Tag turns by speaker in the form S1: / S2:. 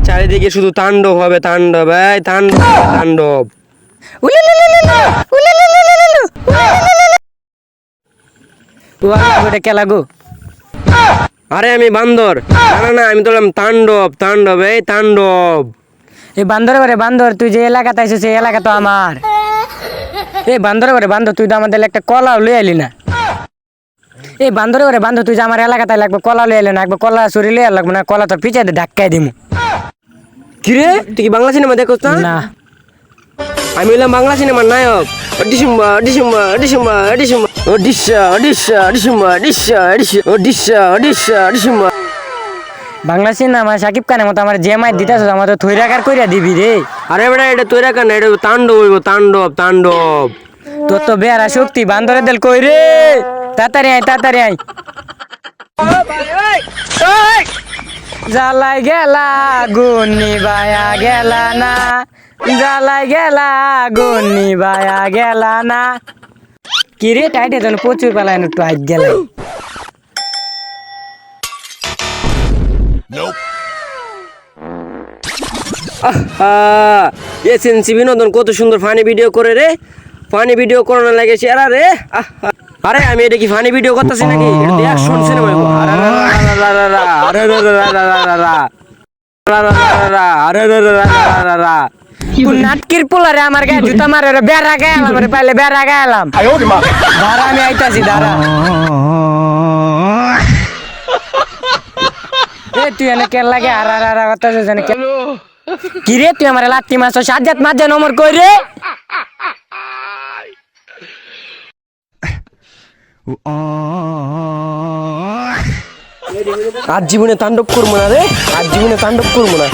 S1: চারিদিকে শুধু তাণ্ডব হবে, তাণ্ডব, এই তাণ্ডব, তাণ্ডব।
S2: কেলা গো?
S1: আরে আমি বান্দর। না না, আমি তো বললাম তাণ্ডব, তাণ্ডব, এই তাণ্ডব।
S2: এই বান্দরে করে বান্দর, তুই যে এলাকাতে আইছিস সেই এলাকা তো আমার। এই বান্দরে করে বান্দর, তুই তো আমাদের একটা কলাও লই আইলি না। এই বান্দরে করে বান্দর, তুই যে আমার এলাকাতে লাগবে কলা লই আইলি না, একবার কলা চুরি লই লাগবে না, কলা তোর পিছিয়ে ধাক্কাই দিমু।
S1: কিরে, তুই কি বাংলা সিনেমা দেখোস না?
S2: না,
S1: আমি হলাম বাংলা সিনেমার নায়ক। December December December December Odisha Odisha December Disha Disha Odisha Odisha December.
S2: Bangla cinema Shakib খানের মতো আমার যে মাই দিতেছ আমার তো থইরাকার কইরা দিবি রে।
S1: আরে বেটা, এটা তৈরা কেন? এটা তাণ্ডব হইব, তাণ্ডব, তাণ্ডব।
S2: তোর তো বেয়ারা শক্তি, বান্দরের দেল কই রে? তাড়াতাড়ি আয়, তাড়াতাড়ি আয়। জ্বালাই গেলা গুন্নি বায়া গেলা না, জ্বালাই গেলা গুন্নি বায়া গেলা না। কি রে টাইটে যেন প্রচুর পালায় একটু আগ গেলে।
S1: আহা, এসএনসি বিনোদন কত সুন্দর ফানি ভিডিও করে রে। ফানি ভিডিও করানো লাগে সেরা রে। আহা, আরে আমি এটা কি ফানি ভিডিও করতেছি নাকি? এটা তো অ্যাকশন সিনেমা।
S2: নাটকির পোলারে আমার গায়ে জুতা মারে রে, বেড়া গেলাম রে, পাইলে বেড়া গেলাম। দাঁড়া, আমি আইতাছি, দাঁড়া। এ তুই এনে কেন লাগে আর আর আর কথা জানে কে? কি রে তুই আমার লাত্তি মাছ সাজ্জাত মাছ যেন আমার কই রে?
S1: আজ জীবনে তাণ্ডব করবো না রে, আজ জীবনে তাণ্ডব করবো না।